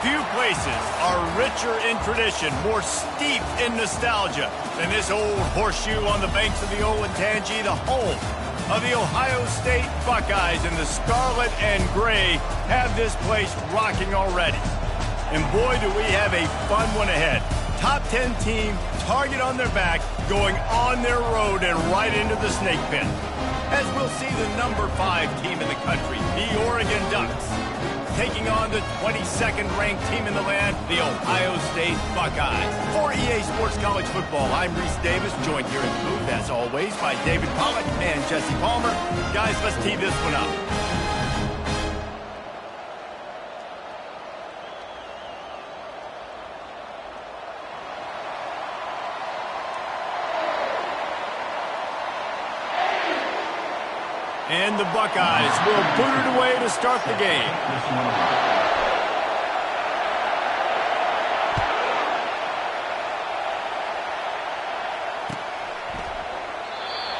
Few places are richer in tradition, more steeped in nostalgia than this old horseshoe on the banks of the old Ncaa, the home of the Ohio State Buckeyes. And the scarlet and gray have this place rocking already. And boy, do we have a fun one ahead. Top 10 team, target on their back, going on their road and right into the snake pit. As we'll see the number 5 team in the country, the Oregon Ducks, taking on the 22nd ranked team in the land, the Ohio State Buckeyes. For EA Sports College Football, I'm Reese Davis, joined here in the booth, as always, by David Pollack and Jesse Palmer. Guys, let's tee this one up. And the Buckeyes will boot it away to start the game.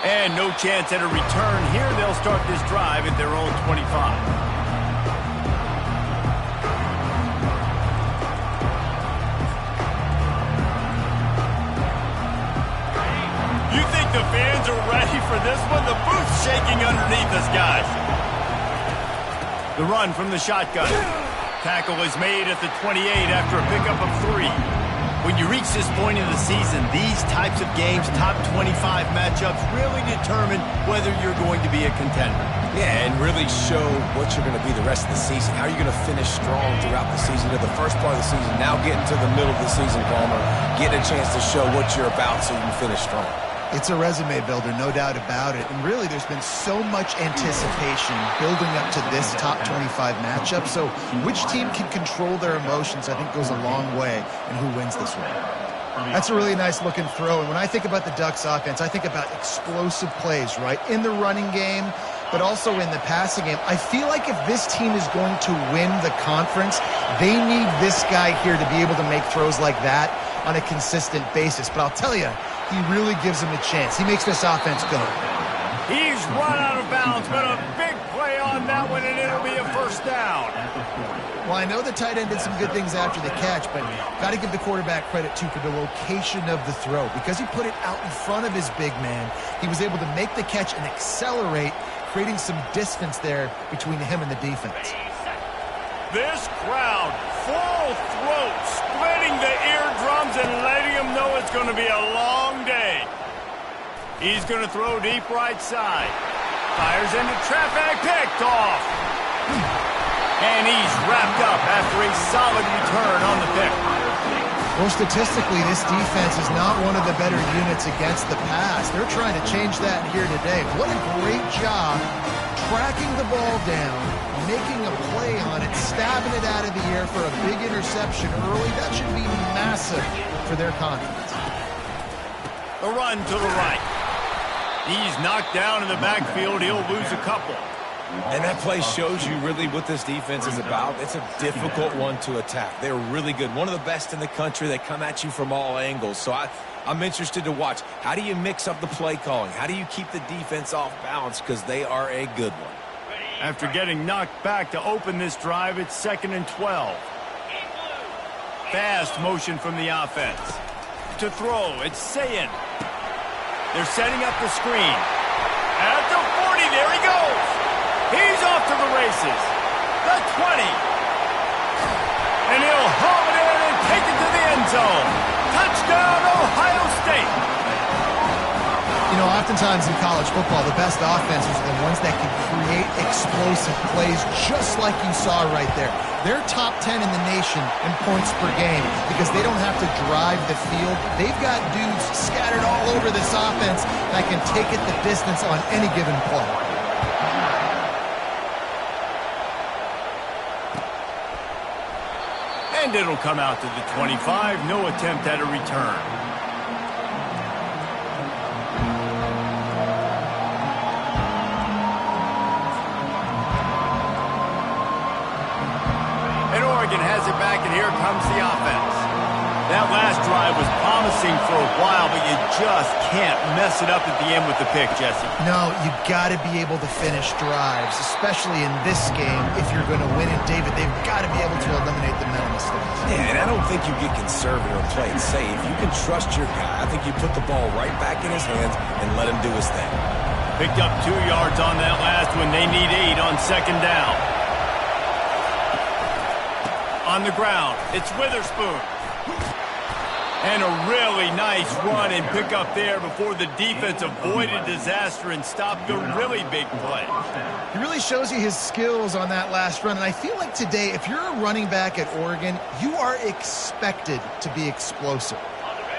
And no chance at a return here. They'll start this drive at their own 25. The fans are ready for this one. The booth's shaking underneath us, guys. The run from the shotgun. Tackle is made at the 28 after a pickup of 3. When you reach this point in the season, these types of games, top 25 matchups, really determine whether you're going to be a contender. Yeah, and really show what you're going to be the rest of the season. How are you going to finish strong throughout the season? To the first part of the season, now getting to the middle of the season, Palmer, getting a chance to show what you're about so you can finish strong. It's a resume builder, no doubt about it. And really, there's been so much anticipation building up to this top 25 matchup. So which team can control their emotions, I think, goes a long way in who wins this one. That's a really nice looking throw. And when I think about the Ducks offense, I think about explosive plays, right? In the running game, but also in the passing game. I feel like if this team is going to win the conference, they need this guy here to be able to make throws like that on a consistent basis. But I'll tell you, he really gives him a chance. He makes this offense go. He's run out of bounds, but a big play on that one, and it'll be a first down. Well, I know the tight end did some good things after the catch, but got to give the quarterback credit, too, for the location of the throw. Because he put it out in front of his big man, he was able to make the catch and accelerate, creating some distance there between him and the defense. This crowd, full throat, splitting the eardrums and letting them know it's going to be a long day. He's going to throw deep right side. Fires into traffic, picked off. And he's wrapped up after a solid return on the pick. Well, statistically, this defense is not one of the better units against the pass. They're trying to change that here today. What a great job tracking the ball down, making a play on it, stabbing it out of the air for a big interception early. That should be massive for their confidence. A run to the right. He's knocked down in the backfield. He'll lose a couple. And that play shows you really what this defense is about. It's a difficult one to attack. They're really good. One of the best in the country. They come at you from all angles. So I'm interested to watch. How do you mix up the play calling? How do you keep the defense off balance? Because they are a good one. After getting knocked back to open this drive, it's 2nd and 12. Fast motion from the offense. To throw, it's Ncaa. They're setting up the screen. At the 40, there he goes. He's off to the races. The 20. And he'll haul it in and take it to the end zone. Touchdown, Ohio State. You know, oftentimes in college football, the best offenses are the ones that can create explosive plays just like you saw right there. They're top 10 in the nation in points per game because they don't have to drive the field. They've got dudes scattered all over this offense that can take it the distance on any given play. And it'll come out to the 25. No attempt at a return. And Oregon has it back, and here comes the offense. That last drive was promising for a while, but you just can't mess it up at the end with the pick, Jesse. No, you got to be able to finish drives, especially in this game. If you're going to win it, David, they've got to be able to eliminate the mental mistakes. Yeah, and I don't think you get conservative or play it safe. You can trust your guy. I think you put the ball right back in his hands and let him do his thing. Picked up 2 yards on that last one. They need 8 on second down. On the ground, it's Witherspoon. And a really nice run and pick up there before the defense avoided disaster and stopped a really big play. He really shows you his skills on that last run. And I feel like today, if you're a running back at Oregon, you are expected to be explosive.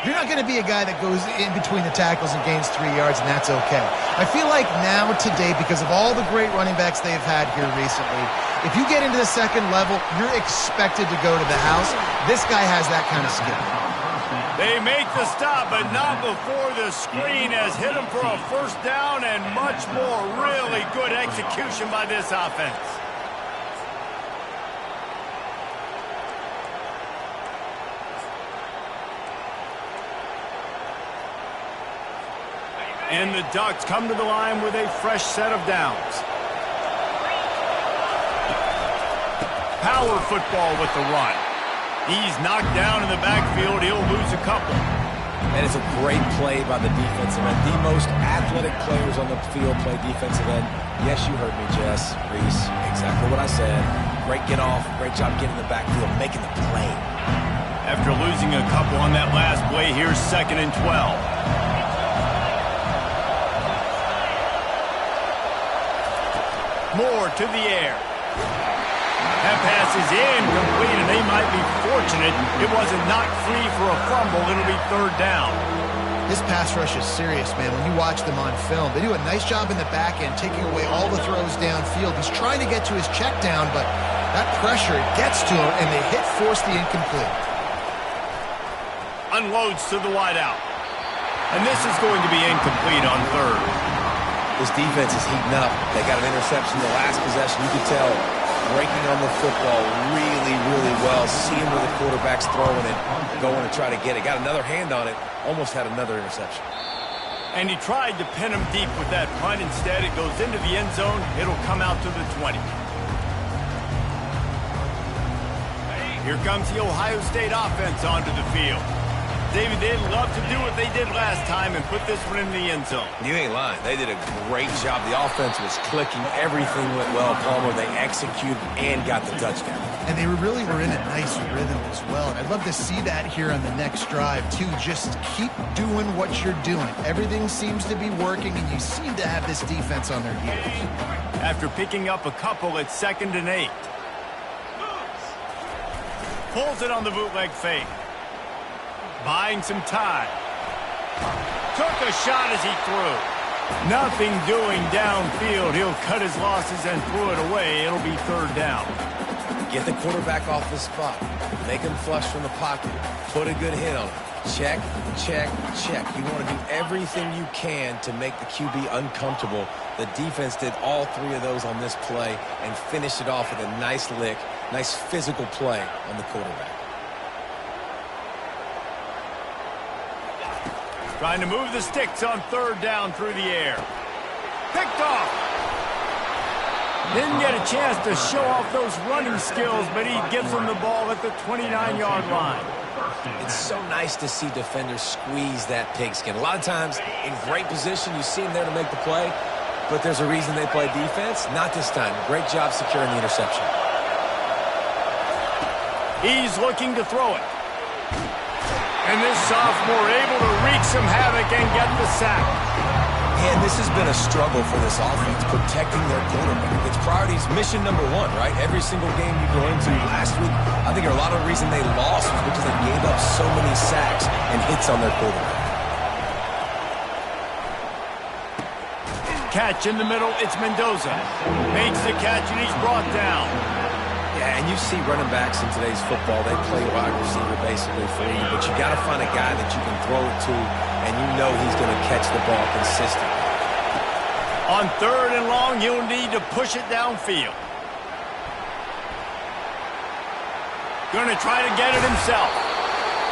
You're not going to be a guy that goes in between the tackles and gains 3 yards, and that's okay. I feel like now today, because of all the great running backs they've had here recently, if you get into the second level, you're expected to go to the house. This guy has that kind of skill. They make the stop, but not before the screen has hit them for a first down and much more. Really good execution by this offense. And the Ducks come to the line with a fresh set of downs. Power football with the run. He's knocked down in the backfield. He'll lose a couple. And it's a great play by the defensive end. The most athletic players on the field play defensive end. Yes, you heard me, Jess, Reese. Exactly what I said. Great get off. Great job getting in the backfield, making the play. After losing a couple on that last play, here's 2nd and 12. Moore to the air. That pass is incomplete, and they might be fortunate it wasn't knocked free for a fumble. It'll be 3rd down. This pass rush is serious, man. When you watch them on film, they do a nice job in the back end, taking away all the throws downfield. He's trying to get to his check down, but that pressure gets to him, and they force the incomplete. Unloads to the wideout. And this is going to be incomplete on 3rd. This defense is heating up. They got an interception the last possession. You could tell breaking on the football really, really well. Seeing where the quarterback's throwing it, going to try to get it. Got another hand on it. Almost had another interception. And he tried to pin him deep with that punt. Instead, it goes into the end zone. It'll come out to the 20. Here comes the Ohio State offense onto the field. David, they'd love to do what they did last time and put this one in the end zone. You ain't lying. They did a great job. The offense was clicking. Everything went well. Palmer, they executed and got the touchdown. And they really were in a nice rhythm as well. And I'd love to see that here on the next drive, too. Just keep doing what you're doing. Everything seems to be working, and you seem to have this defense on their heels. After picking up a couple, it's 2nd and 8. Pulls it on the bootleg fake. Buying some time. Took a shot as he threw. Nothing doing downfield. He'll cut his losses and throw it away. It'll be 3rd down. Get the quarterback off the spot. Make him flush from the pocket. Put a good hit on him. Check, check, check. You want to do everything you can to make the QB uncomfortable. The defense did all 3 of those on this play and finished it off with a nice lick, nice physical play on the quarterback. Trying to move the sticks on 3rd down through the air. Picked off. Didn't get a chance to show off those running skills, but he gives them the ball at the 29-yard line. It's so nice to see defenders squeeze that pigskin. A lot of times, in great position, you see them there to make the play, but there's a reason they play defense. Not this time. Great job securing the interception. He's looking to throw it. And this sophomore able to wreak some havoc and get the sack. And this has been a struggle for this offense, protecting their quarterback. It's priorities, mission number 1, right? Every single game you go into last week, I think a lot of the reason they lost was because they gave up so many sacks and hits on their quarterback. Catch in the middle, it's Mendoza. Makes the catch and he's brought down. Yeah, and you see running backs in today's football, they play wide receiver basically free, but you got to find a guy that you can throw it to, and you know he's going to catch the ball consistently. On 3rd and long, he'll need to push it downfield. Going to try to get it himself.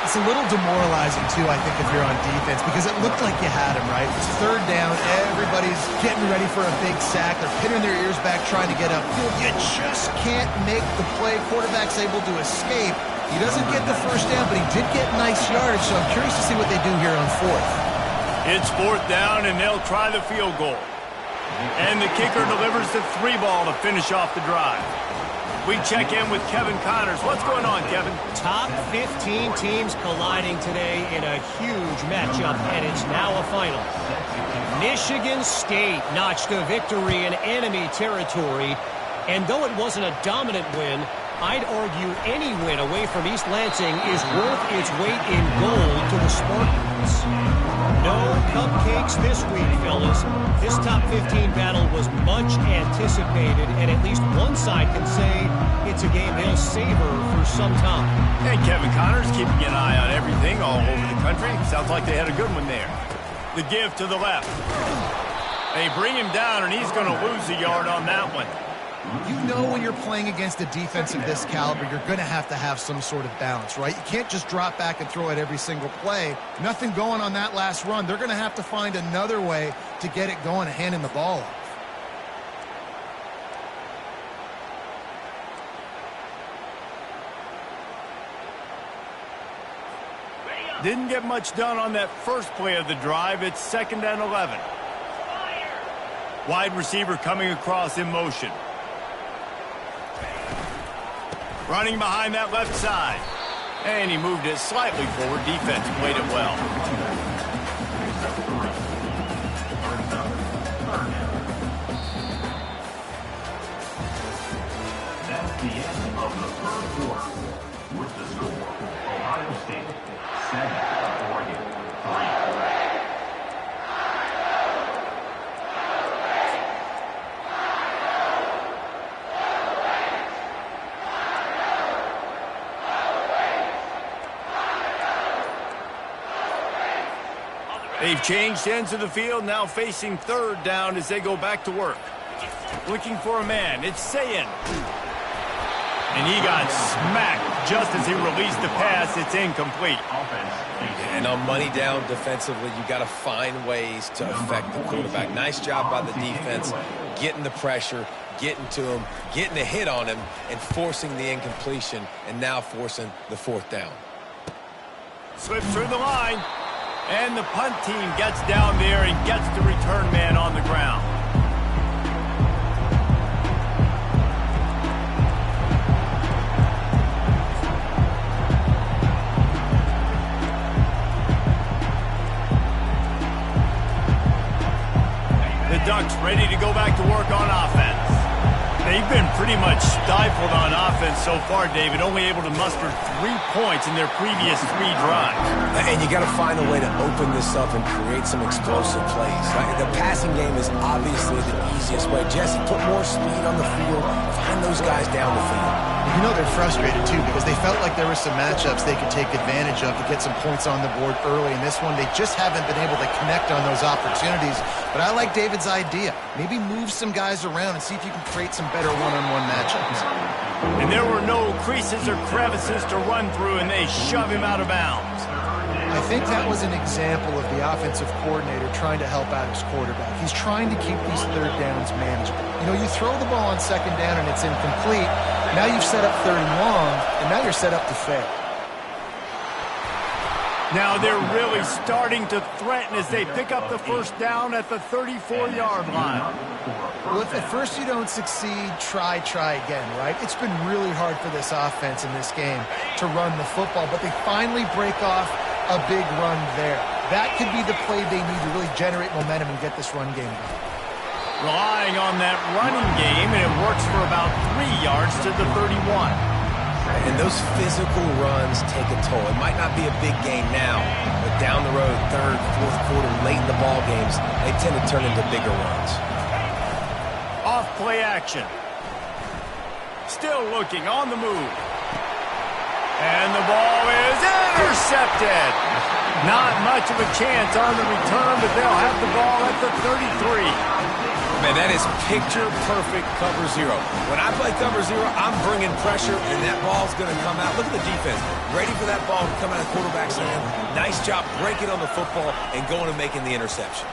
It's a little demoralizing, too, I think, if you're on defense, because it looked like you had him, right? It's third down. Everybody's getting ready for a big sack. They're pinning their ears back trying to get upfield. You just can't make the play. Quarterback's able to escape. He doesn't get the first down, but he did get nice yardage, so I'm curious to see what they do here on fourth. It's fourth down, and they'll try the field goal. And the kicker delivers the 3-ball to finish off the drive. We check in with Kevin Connors. What's going on, Kevin? Top 15 teams colliding today in a huge matchup, and it's now a final. Michigan State notched a victory in enemy territory, and though it wasn't a dominant win, I'd argue any win away from East Lansing is worth its weight in gold to the Spartans. No cupcakes this week, fellas. This top 15 battle was much anticipated, and at least one side can say it's a game they'll savor for some time. And Kevin Connors keeping an eye on everything all over the country. Sounds like they had a good one there. The give to the left. They bring him down, and he's going to lose a yard on that one. You know when you're playing against a defense of this caliber, you're going to have some sort of balance, right? You can't just drop back and throw it every single play. Nothing going on that last run. They're going to have to find another way to get it going and handing the ball off. Didn't get much done on that first play of the drive. It's 2nd and 11. Wide receiver coming across in motion. Running behind that left side. And he moved it slightly forward. Defense played it well. That's the end of the third quarter. With the score, Ohio State 7, Oregon 3. They've changed ends of the field, now facing third down as they go back to work. Looking for a man. It's Ncaa. And he got smacked just as he released the pass. It's incomplete. And on money down defensively, you got to find ways to affect the quarterback. Nice job by the defense, getting the pressure, getting to him, getting a hit on him, and forcing the incompletion, and now forcing the fourth down. Slips through the line. And the punt team gets down there and gets the return man on the ground. The Ducks ready to go back to work on offense. They've been pretty much stifled on offense so far, David, only able to muster 3 points in their previous 3 drives. And you got to find a way to open this up and create some explosive plays. The passing game is obviously the easiest way. Jesse, put more speed on the field, find those guys down the field. You know they're frustrated, too, because they felt like there were some matchups they could take advantage of to get some points on the board early. In this one, they just haven't been able to connect on those opportunities. But I like David's idea. Maybe move some guys around and see if you can create some better one-on-one matchups. And there were no creases or crevices to run through, and they shove him out of bounds. I think that was an example of the offensive coordinator trying to help out his quarterback. He's trying to keep these third downs manageable. You know, you throw the ball on 2nd down and it's incomplete. Now you've set up 3rd and long, and now you're set up to fail. Now they're really starting to threaten as they pick up the first down at the 34-yard line. Well, if at first you don't succeed, try again, right? It's been really hard for this offense in this game to run the football, but they finally break off a big run there. That could be the play they need to really generate momentum and get this run game going. Relying on that running game, and it works for about 3 yards to the 31. And those physical runs take a toll. It might not be a big game now, but down the road, 3rd, 4th quarter, late in the ball games, they tend to turn into bigger runs. Off play action. Still looking on the move. And the ball is intercepted. Not much of a chance on the return, but they'll have the ball at the 33. Man, that is picture-perfect cover zero. When I play cover zero, I'm bringing pressure, and that ball's going to come out. Look at the defense. Ready for that ball to come out of the quarterback's hand. Nice job breaking on the football and going and making the interception.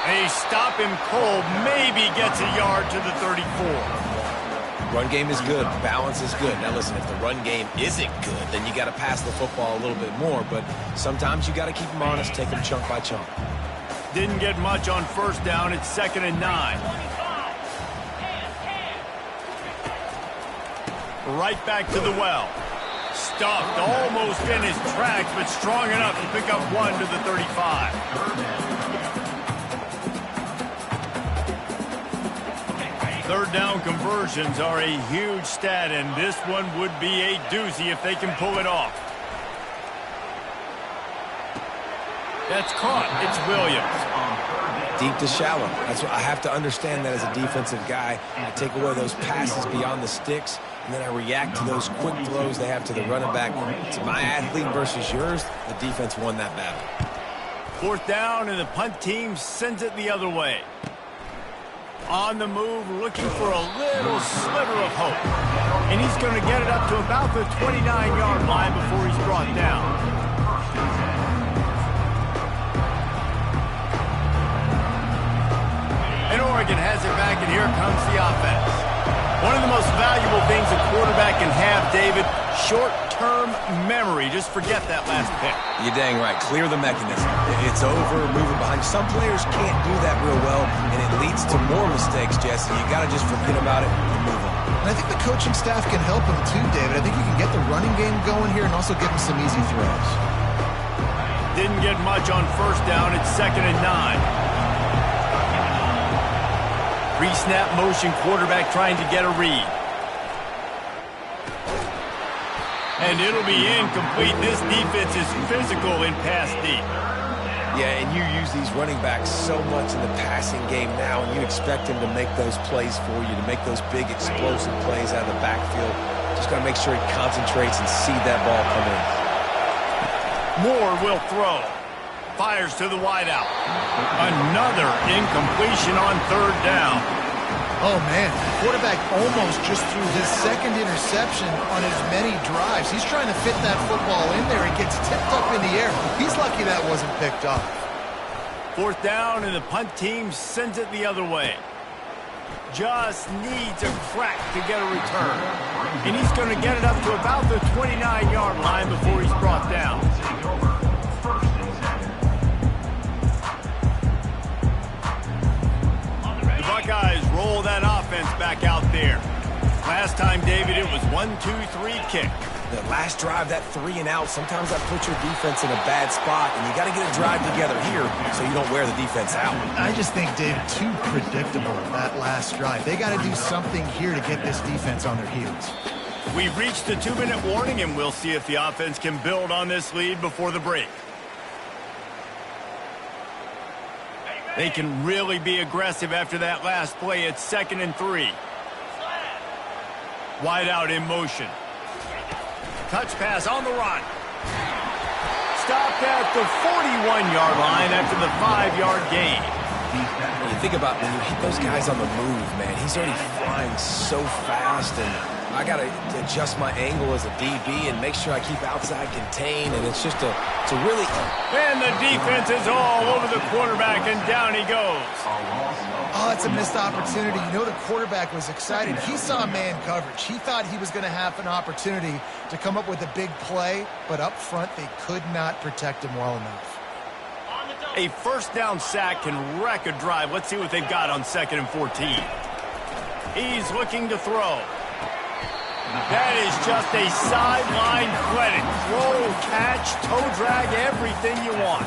They stop him cold, maybe gets a yard to the 34. Run game is good. Balance is good. Now, listen, if the run game isn't good, then you got to pass the football a little bit more. But sometimes you got to keep them honest, take them chunk by chunk. Didn't get much on first down. It's 2nd and 9. Right back to the well. Stuffed almost in his tracks, but strong enough to pick up 1 to the 35. Third down conversions are a huge stat, and this one would be a doozy if they can pull it off. That's caught. It's Williams. Deep to shallow. That's what I have to understand that as a defensive guy. I take away those passes beyond the sticks, and then I react to those quick throws they have to the running back. It's my athlete versus yours. The defense won that battle. 4th down, and the punt team sends it the other way. On the move, looking for a little sliver of hope. And he's going to get it up to about the 29-yard line before he's brought down. And Oregon has it back, and here comes the offense. One of the most valuable things a quarterback can have, David, short-term memory. Just forget that last pick. You're dang right. Clear the mechanism. It's over, move it behind. Some players can't do that real well, and it leads to more mistakes, Jesse. You got to just forget about it and move on. And I think the coaching staff can help him too, David. I think you can get the running game going here and also give him some easy throws. Didn't get much on first down. It's 2nd and 9. Pre-snap motion, quarterback trying to get a read. And it'll be incomplete. This defense is physical in pass deep. Yeah, and you use these running backs so much in the passing game now, and you expect him to make those plays for you, to make those big explosive plays out of the backfield. Just got to make sure he concentrates and see that ball come in. Moore will throw. Fires to the wideout. Another incompletion on 3rd down. Oh, man. The quarterback almost just threw his 2nd interception on as many drives. He's trying to fit that football in there. It gets tipped up in the air. He's lucky that wasn't picked off. 4th down, and the punt team sends it the other way. Just needs a crack to get a return. And he's going to get it up to about the 29-yard line before he's brought down. The Buckeyes roll that offense back out there. Last time, David, it was 1-2-3 kick. The last drive, that 3 and out, sometimes that puts your defense in a bad spot, and you got to get a drive together here so you don't wear the defense out. I just think, Dave, too predictable, that last drive. They got to do something here to get this defense on their heels. We've reached the 2-minute warning, and we'll see if the offense can build on this lead before the break. They can really be aggressive after that last play. It's 2nd and 3. Wide out in motion. Touch pass on the run. Stopped at the 41-yard line after the 5-yard gain. When you think about when you hit those guys on the move, man, he's already flying so fast, and I got to adjust my angle as a DB and make sure I keep outside contained, and it's just a really... And the defense is all over the quarterback, and down he goes. Oh, it's a missed opportunity. You know the quarterback was excited. He saw man coverage. He thought he was going to have an opportunity to come up with a big play, but up front they could not protect him well enough. A first down sack can wreck a drive. Let's see what they've got on 2nd and 14. He's looking to throw. That is just a sideline clinic. Throw, catch, toe drag, everything you want.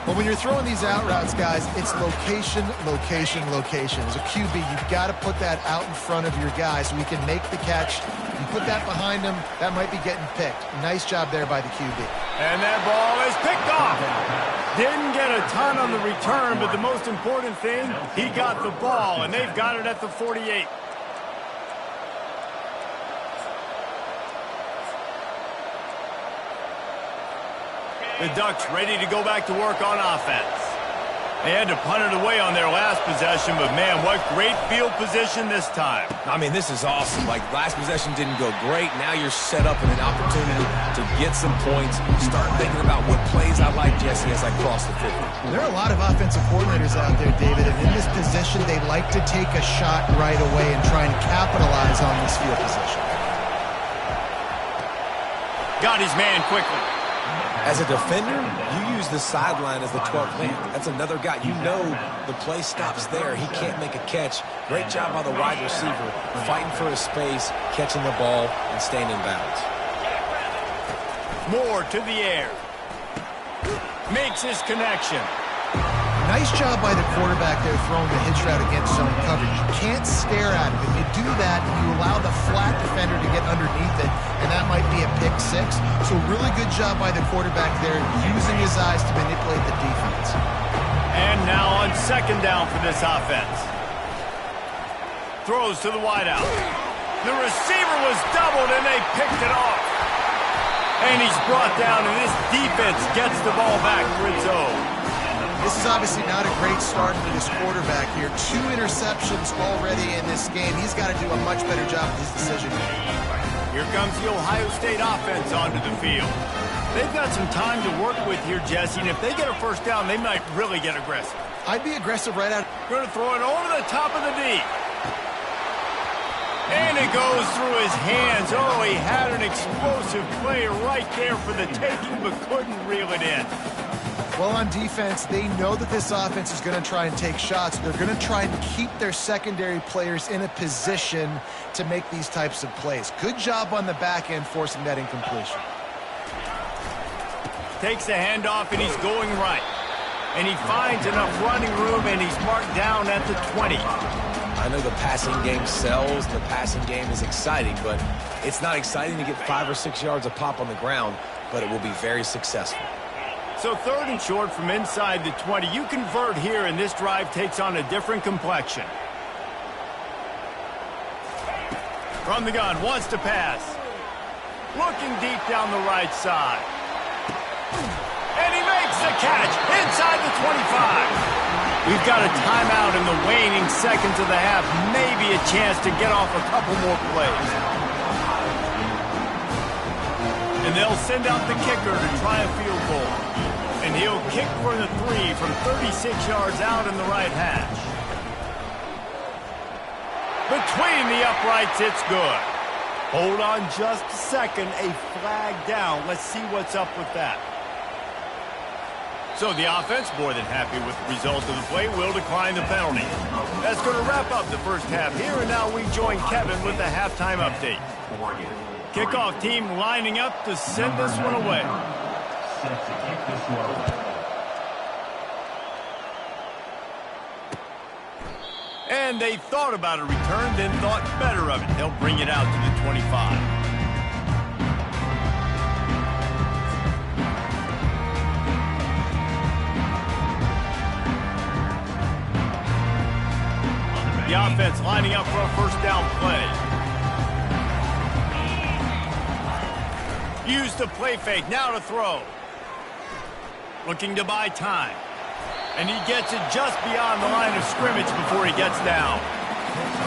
Well, when you're throwing these out routes, guys, it's location, location, location. As a QB, you've got to put that out in front of your guy so he can make the catch. You put that behind him, that might be getting picked. Nice job there by the QB. And that ball is picked off. Didn't get a ton on the return, but the most important thing, he got the ball, and they've got it at the 48. The Ducks ready to go back to work on offense. They had to punt it away on their last possession, but man, what great field position this time. I mean, this is awesome. Like, last possession didn't go great. Now you're set up in an opportunity to get some points. Start thinking about what plays I like, Jesse, as I cross the 50. There are a lot of offensive coordinators out there, David, and in this position, they like to take a shot right away and try and capitalize on this field position. Got his man quickly. As a defender, you use the sideline as the 12th man. That's another guy. You know the play stops there. He can't make a catch. Great job by the wide receiver, fighting for his space, catching the ball, and staying in bounds. More to the air. Makes his connection. Nice job by the quarterback there throwing the hitch route against zone coverage. You can't stare at him. If you do that, you allow the flat defender to get underneath it, and that might be a pick six. So really good job by the quarterback there, using his eyes to manipulate the defense. And now on second down for this offense. Throws to the wideout. The receiver was doubled, and they picked it off. And he's brought down, and this defense gets the ball back for its own. This is obviously not a great start for this quarterback here. 2 interceptions already in this game. He's got to do a much better job with his decision. Here comes the Ohio State offense onto the field. They've got some time to work with here, Jesse, and if they get a first down, they might really get aggressive. I'd be aggressive right out. Going to throw it over the top of the D. And it goes through his hands. Oh, he had an explosive play right there for the taking, but couldn't reel it in. Well, on defense, they know that this offense is going to try and take shots. They're going to try and keep their secondary players in a position to make these types of plays. Good job on the back end forcing that incompletion. Takes the handoff, and he's going right. And he finds enough running room, and he's marked down at the 20. I know the passing game sells, the passing game is exciting, but it's not exciting to get 5 or 6 yards a pop on the ground, but it will be very successful. So third and short from inside the 20. You convert here, and this drive takes on a different complexion. From the gun, wants to pass. Looking deep down the right side. And he makes the catch inside the 25. We've got a timeout in the waning seconds of the half. Maybe a chance to get off a couple more plays. And they'll send out the kicker to try a field goal. And he'll kick for the 3 from 36 yards out in the right hash. Between the uprights, it's good. Hold on just a second. A flag down. Let's see what's up with that. So the offense, more than happy with the result of the play, will decline the penalty. That's going to wrap up the first half here, and now we join Kevin with the halftime update. Kickoff team lining up to send this one away. Set to kick this one away. And they thought about a return, then thought better of it. They'll bring it out to the 25. The offense lining up for a first down play. Used the play fake, now to throw. Looking to buy time. And he gets it just beyond the line of scrimmage before he gets down.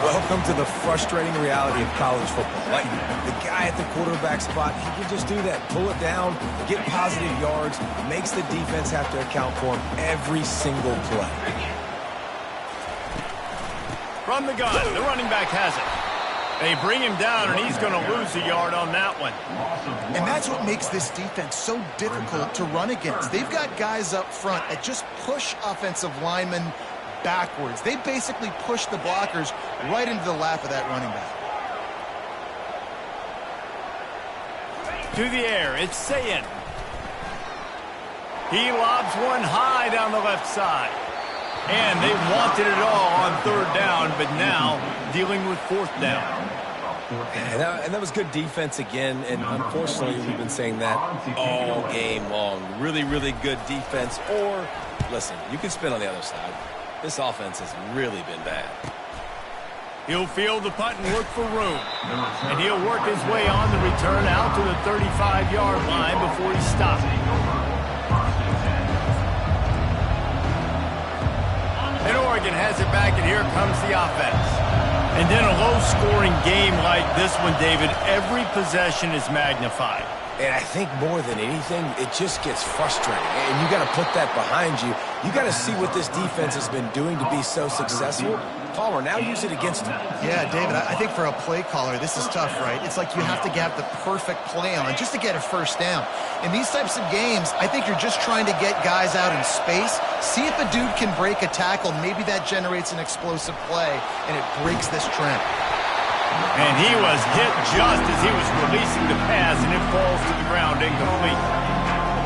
Welcome to the frustrating reality of college football. Like, the guy at the quarterback spot, he can just do that. Pull it down, get positive yards, makes the defense have to account for him every single play. From the gun, the running back has it. They bring him down, and he's going to lose a yard on that one. And that's what makes this defense so difficult to run against. They've got guys up front that just push offensive linemen backwards. They basically push the blockers right into the lap of that running back. To the air, it's Ncaa. He lobs one high down the left side. And they wanted it all on third down, but now dealing with fourth down. And that was good defense again, and unfortunately we've been saying that all game long. Really, really good defense. Or, listen, you can spin on the other side. This offense has really been bad. He'll field the punt and look for room. And he'll work his way on the return out to the 35-yard line before he stops. Oregon has it back, and here comes the offense. And then a low-scoring game like this one, David, every possession is magnified. And I think more than anything, it just gets frustrating. And you got to put that behind you. You got to see what this defense has been doing to be so successful. Palmer, now use it against him. Yeah, David, I think for a play caller, this is tough, right? It's like you have to have the perfect play on just to get a first down. In these types of games, I think you're just trying to get guys out in space, see if a dude can break a tackle. Maybe that generates an explosive play, and it breaks this trend. And he was hit just as he was releasing the pass, and it falls to the ground incomplete.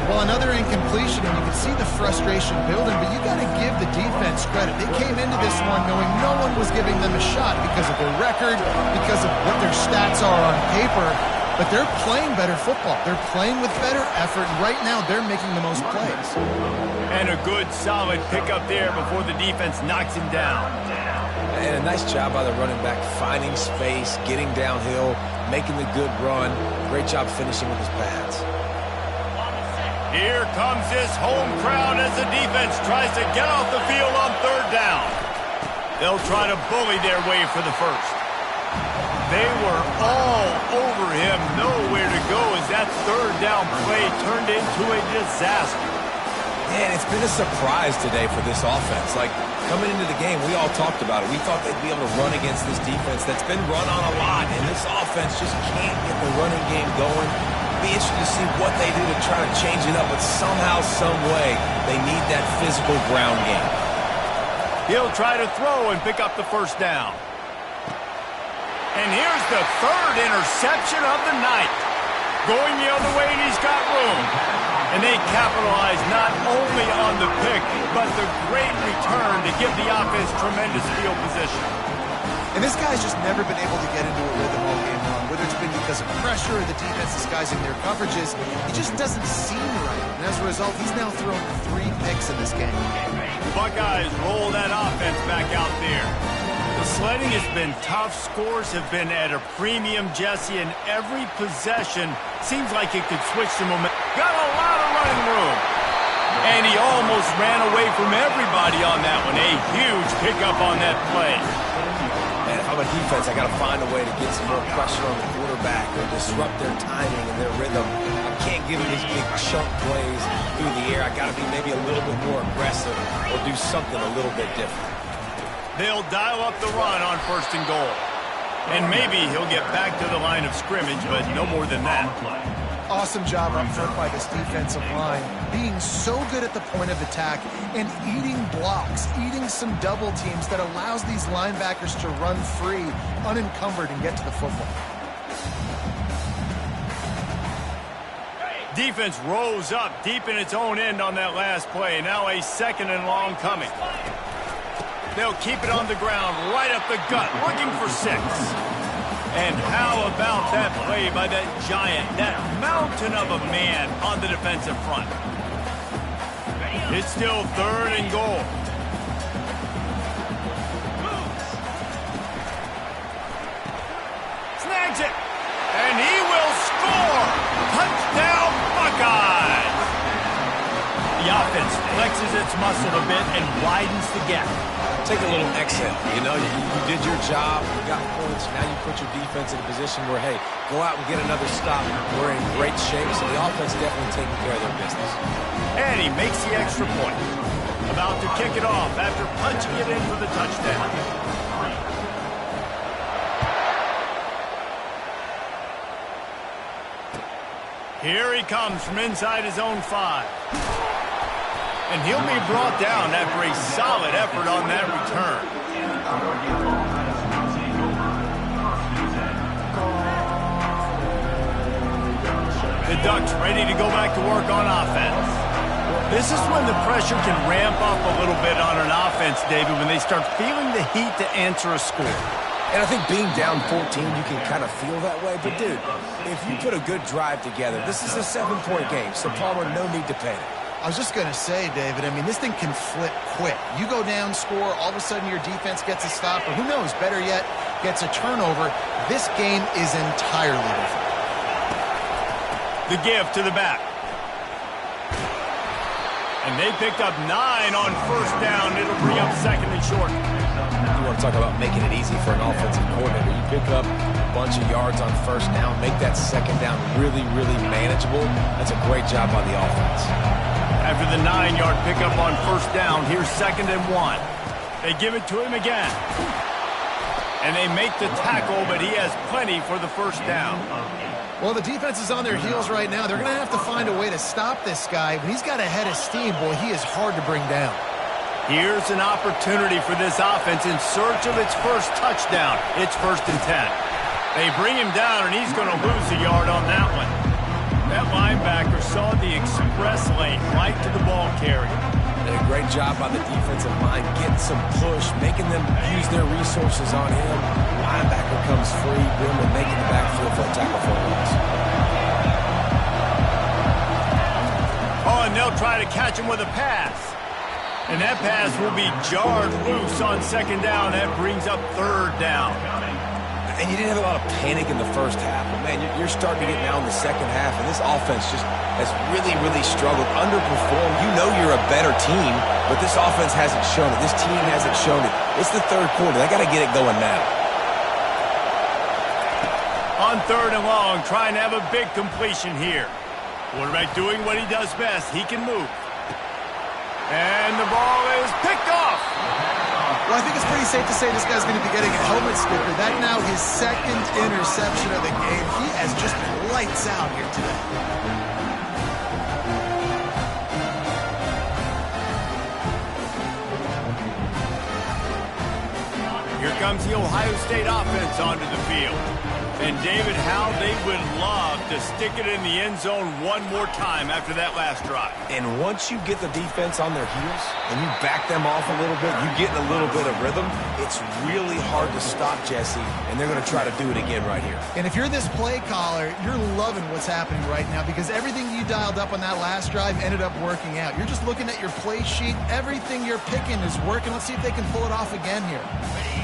Well, another incompletion, and you can see the frustration building, but you got to give the defense credit. They came into this one knowing no one was giving them a shot because of their record, because of what their stats are on paper, but they're playing better football. They're playing with better effort, and right now they're making the most plays. And a good, solid pickup there before the defense knocks him down. And a nice job by the running back, finding space, getting downhill, making the good run. Great job finishing with his pads. Here comes this home crowd as the defense tries to get off the field on third down. They'll try to bully their way for the first. They were all over him, nowhere to go as that third down play turned into a disaster. Man, it's been a surprise today for this offense. Like, coming into the game, we all talked about it. We thought they'd be able to run against this defense that's been run on a lot, and this offense just can't get the running game going. Be interested to see what they do to try to change it up, but somehow, some way, they need that physical ground game. He'll try to throw and pick up the first down. And here's the third interception of the night. Going the other way, and he's got room. And they capitalize not only on the pick, but the great return to give the offense tremendous field position. And this guy's just never been able to get into a rhythm all game long, whether it's been because of pressure or the defense disguising their coverages. He just doesn't seem right. And as a result, he's now thrown 3 picks in this game. Buckeyes roll that offense back out there. The sledding has been tough. Scores have been at a premium, Jesse, and every possession seems like it could switch the momentum. Got a lot of running room. And he almost ran away from everybody on that one. A huge pickup on that play. Man, if I'm a defense, I got to find a way to get some more pressure on the quarterback or disrupt their timing and their rhythm. I can't give them these big chunk plays through the air. I got to be maybe a little bit more aggressive or do something a little bit different. They'll dial up the run on first and goal. And maybe he'll get back to the line of scrimmage, but no more than that. Awesome job up front by this defensive line, being so good at the point of attack and eating blocks, eating some double teams that allows these linebackers to run free, unencumbered, and get to the football. Defense rose up deep in its own end on that last play. Now a second and long coming. They'll keep it on the ground, right up the gut, looking for 6. And how about that play by that giant, that mountain of a man on the defensive front? It's still third and goal. Snags it, and he will score. Touchdown, Buckeyes. The offense flexes its muscle a bit and widens the gap. Take a little exit. You know, you did your job, you got points, now you put your defense in a position where, hey, go out and get another stop. We're in great shape, so the offense definitely taking care of their business. And he makes the extra point. About to kick it off after punching it in for the touchdown. Here he comes from inside his own 5. And he'll be brought down after a solid effort on that return. The Ducks ready to go back to work on offense. This is when the pressure can ramp up a little bit on an offense, David, when they start feeling the heat to answer a score. And I think being down 14, you can kind of feel that way. But, dude, if you put a good drive together, this is a 7-point game, so Palmer, no need to panic. I was just going to say, David, I mean, this thing can flip quick. You go down, score, all of a sudden your defense gets a stop, or who knows, better yet, gets a turnover. This game is entirely different. The give to the back. And they picked up 9 on first down. It'll bring up second and short. You want to talk about making it easy for an offensive coordinator. You pick up a bunch of yards on first down, make that second down really, really manageable. That's a great job by the offense. After the 9-yard pickup on first down, here's second and 1. They give it to him again. And they make the tackle, but he has plenty for the first down. Well, the defense is on their heels right now. They're going to have to find a way to stop this guy. When he's got a head of steam, boy, he is hard to bring down. Here's an opportunity for this offense in search of its first touchdown. It's first and 10. They bring him down, and he's going to lose a yard on that one. That linebacker saw the express lane right to the ball carrier. Did a great job by the defensive line, getting some push, making them use their resources on him. Linebacker comes free, Brimley making the backfield for a tackle for a loss. Oh, and they'll try to catch him with a pass. And that pass will be jarred loose on second down. That brings up third down. And you didn't have a lot of panic in the first half. But, man, you're starting to get now in the second half, and this offense just has really, really struggled, underperformed. You know you're a better team, but this offense hasn't shown it. This team hasn't shown it. It's the third quarter. They got to get it going now. On third and long, trying to have a big completion here. Quarterback doing what he does best. He can move. And the ball is picked off. Well, I think it's pretty safe to say this guy's going to be getting a helmet sticker. That now his second interception of the game. He has just been lights out here today. Here comes the Ohio State offense onto the field. And David, how they would love to stick it in the end zone one more time after that last drive. And once you get the defense on their heels and you back them off a little bit, you get a little bit of rhythm, it's really hard to stop, Jesse, and they're going to try to do it again right here. And if you're this play caller, you're loving what's happening right now because everything you dialed up on that last drive ended up working out. You're just looking at your play sheet. Everything you're picking is working. Let's see if they can pull it off again here.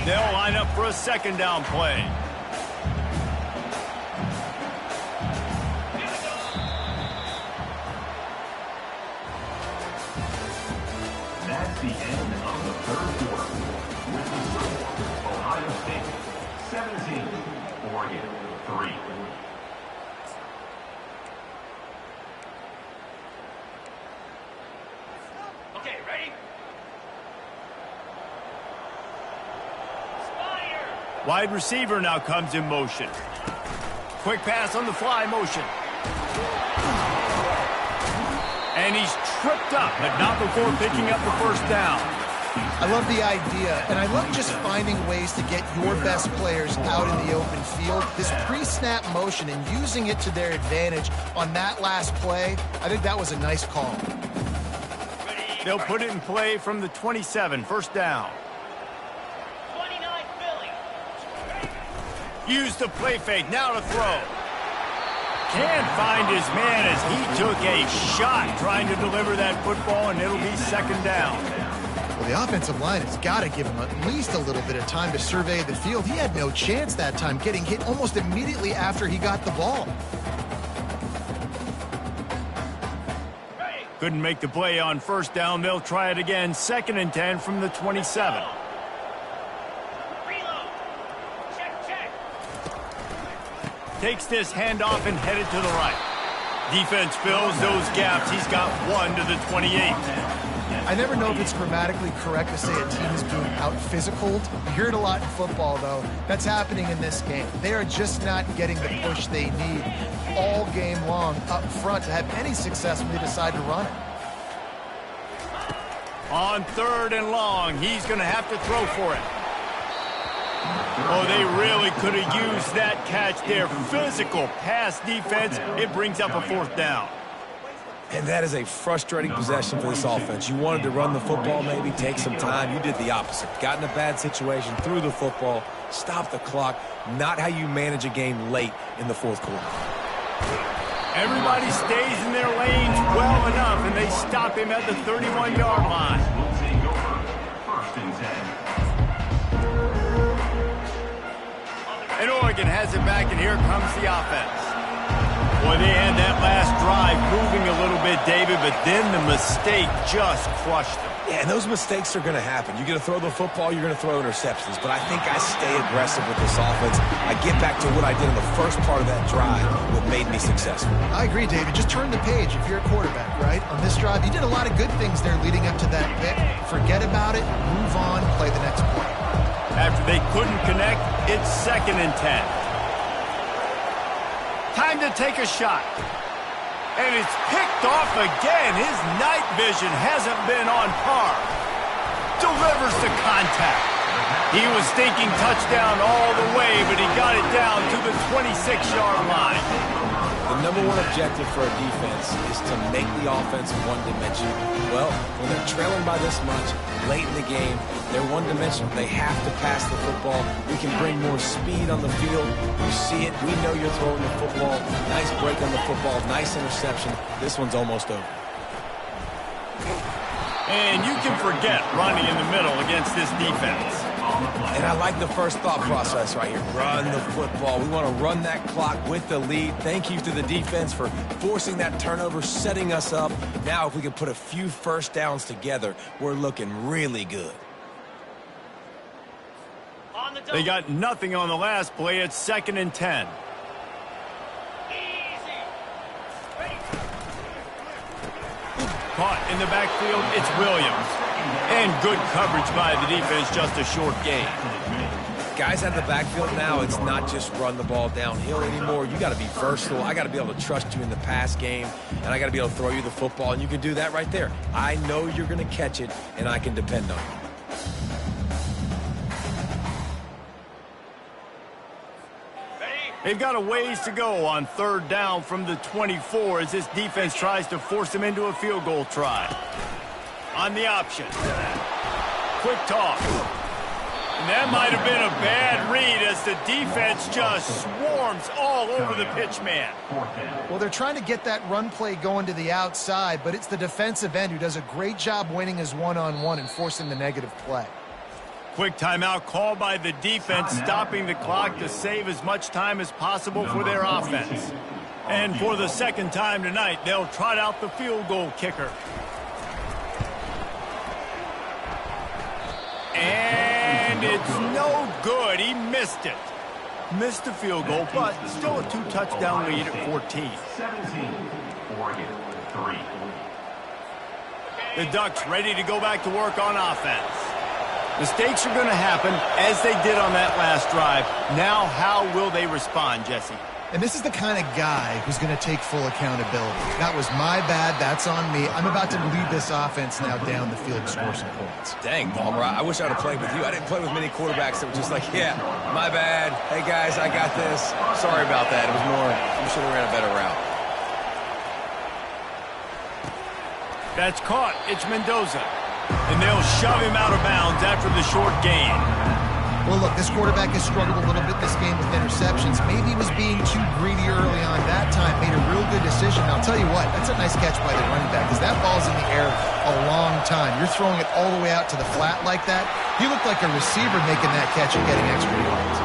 They'll line up for a second down play. That's the end of the third quarter. With the score, Ohio State 17, Oregon 3. Okay, ready? Wide receiver now comes in motion. Quick pass on the fly motion. And he's tripped up, but not before picking up the first down. I love the idea, and I love just finding ways to get your best players out in the open field. This pre-snap motion and using it to their advantage on that last play, I think that was a nice call. They'll put it in play from the 27, first down. 29 Philly. Use the play fake, now to throw. Can't find his man as he took a shot trying to deliver that football, and it'll be second down. Well, the offensive line has got to give him at least a little bit of time to survey the field. He had no chance that time, getting hit almost immediately after he got the ball. Couldn't make the play on first down. They'll try it again, second and 10 from the 27. Takes this handoff and headed to the right. Defense fills those gaps. He's got one to the 28. I never know if it's grammatically correct to say a team is being out-physicaled. You hear it a lot in football, though. That's happening in this game. They are just not getting the push they need all game long up front to have any success when they decide to run it. On third and long, he's going to have to throw for it. Oh, they really could have used that catch there. Physical pass defense. It brings up a fourth down. And that is a frustrating possession for this offense. You wanted to run the football, maybe take some time. You did the opposite. Got in a bad situation, threw the football, stopped the clock. Not how you manage a game late in the fourth quarter. Everybody stays in their lanes well enough, and they stop him at the 31-yard line. Will take over first and 10. And Oregon has it back, and here comes the offense. Boy, they had that last drive moving a little bit, David, but then the mistake just crushed them. Yeah, and those mistakes are going to happen. You're going to throw the football, you're going to throw interceptions. But I think I stay aggressive with this offense. I get back to what I did in the first part of that drive, what made me successful. I agree, David. Just turn the page if you're a quarterback, right? On this drive, you did a lot of good things there leading up to that pick. Forget about it, move on, play the next play. After they couldn't connect, it's 2nd and 10. Time to take a shot. And it's picked off again. His night vision hasn't been on par. Delivers the contact. He was thinking touchdown all the way, but he got it down to the 26-yard line. The number one objective for a defense is to make the offense one-dimensional. Well, when they're trailing by this much, late in the game, they're one-dimensional. They have to pass the football. We can bring more speed on the field. You see it. We know you're throwing the football. Nice break on the football. Nice interception. This one's almost over. And you can forget running in the middle against this defense. And I like the first thought process right here. Run the football. We want to run that clock with the lead. Thank you to the defense for forcing that turnover, setting us up. Now if we can put a few first downs together, we're looking really good. They got nothing on the last play. It's 2nd and 10. Caught in the backfield, it's Williams. And good coverage by the defense, just a short gain. Guys out of the backfield now, it's not just run the ball downhill anymore. You got to be versatile. I got to be able to trust you in the pass game, and I got to be able to throw you the football, and you can do that right there. I know you're going to catch it, and I can depend on you. They've got a ways to go on 3rd down from the 24 as this defense tries to force them into a field goal try. On the option. Quick toss. And that might have been a bad read as the defense just swarms all over the pitch man. Well, they're trying to get that run play going to the outside, but it's the defensive end who does a great job winning his one-on-one and forcing the negative play. Quick timeout called by the defense, stopping the clock to save as much time as possible for their offense. And for the 2nd time tonight, they'll trot out the field goal kicker. And it's no good. He missed it. Missed the field goal, but still a 2-touchdown lead at 14. 17, Oregon 3. The Ducks ready to go back to work on offense. Mistakes are going to happen, as they did on that last drive. Now, how will they respond, Jesse? And this is the kind of guy who's going to take full accountability. That was my bad. That's on me. I'm about to lead this offense now down the field and score some points. Dang, Palmer, I wish I would have played with you. I didn't play with many quarterbacks that were just like, yeah, my bad. Hey, guys, I got this. Sorry about that. It was more, we should have ran a better route. That's caught. It's Mendoza. And they'll shove him out of bounds after the short gain. Well, look, this quarterback has struggled a little bit this game with interceptions. Maybe he was being too greedy early on that time. Made a real good decision. I'll tell you what, that's a nice catch by the running back because that ball's in the air a long time. You're throwing it all the way out to the flat like that. He looked like a receiver making that catch and getting extra yards.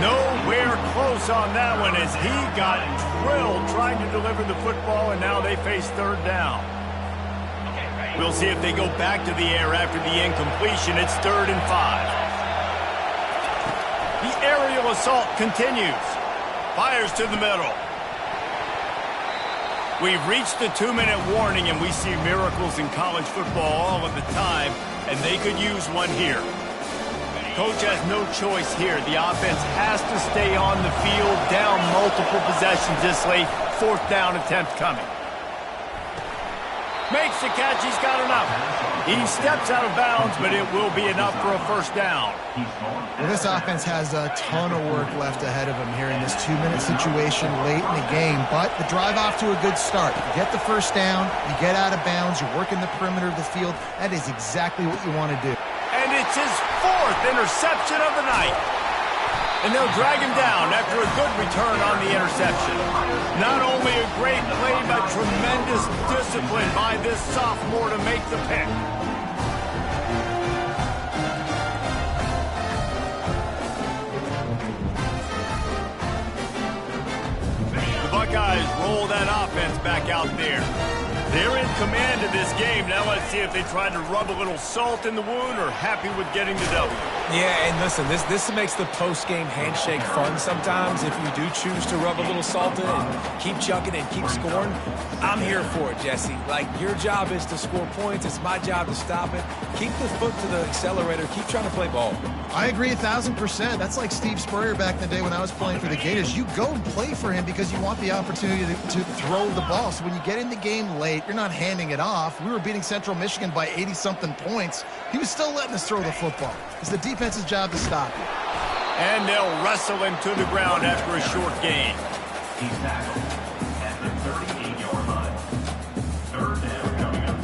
Nowhere close on that one as he got drilled trying to deliver the football, and now they face 3rd down. We'll see if they go back to the air after the incompletion. It's 3rd and 5. The aerial assault continues. Fires to the middle. We've reached the 2-minute warning, and we see miracles in college football all of the time, and they could use one here. Coach has no choice here. The offense has to stay on the field, down multiple possessions this late. 4th down attempt coming. Makes the catch. He's got enough. He steps out of bounds, but it will be enough for a 1st down. Well, this offense has a ton of work left ahead of them here in this 2-minute situation late in the game, but the drive off to a good start. You get the 1st down, you get out of bounds, you're working the perimeter of the field. That is exactly what you want to do. And it's his 4th interception of the night. And they'll drag him down after a good return on the interception. Not only a great play, but tremendous discipline by this sophomore to make the pick. The Buckeyes roll that offense back out there. They're in command of this game. Now let's see if they try to rub a little salt in the wound or happy with getting the W. Yeah, and listen, this makes the post-game handshake fun sometimes. If you do choose to rub a little salt in and keep chucking and keep scoring, I'm here for it, Jesse. Like, your job is to score points. It's my job to stop it. Keep the foot to the accelerator. Keep trying to play ball. I agree 1,000%. That's like Steve Spurrier back in the day when I was playing for the Gators. You go and play for him because you want the opportunity to throw the ball. So when you get in the game late, you're not handing it off. We were beating Central Michigan by 80-something points. He was still letting us throw the football. It's the defense's job to stop you. And they'll wrestle him to the ground after a short gain. He's tackled at the 38-yard line. Third down coming up.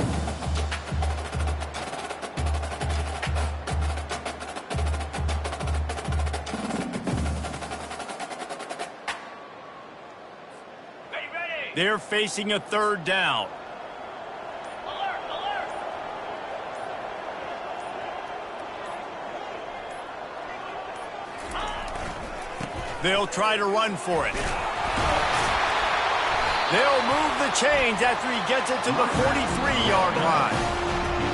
They're facing a third down. Alert, alert. They'll try to run for it. They'll move the chains after he gets it to the 43-yard line.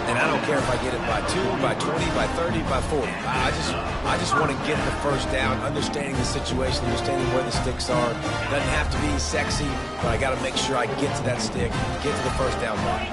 And I don't care if I get it by 2, by 20, by 30, by 40. I just want to get the first down, understanding the situation, understanding where the sticks are. Doesn't have to be sexy, but I got to make sure I get to that stick, get to the first down line.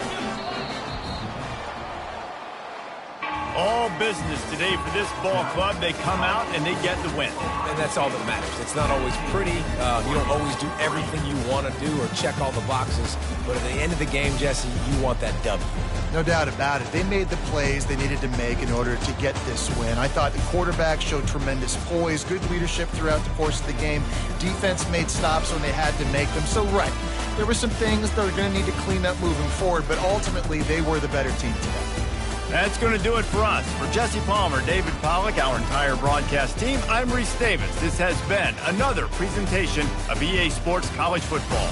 All business today for this ball club. They come out and they get the win. And that's all that matters. It's not always pretty. You don't always do everything you want to do or check all the boxes. But at the end of the game, Jesse, you want that W. No doubt about it. They made the plays they needed to make in order to get this win. I thought the quarterback showed tremendous poise, good leadership throughout the course of the game. Defense made stops when they had to make them. So, right, there were some things they're going to need to clean up moving forward, but ultimately they were the better team today. That's going to do it for us. For Jesse Palmer, David Pollack, our entire broadcast team, I'm Reese Davis. This has been another presentation of EA Sports College Football.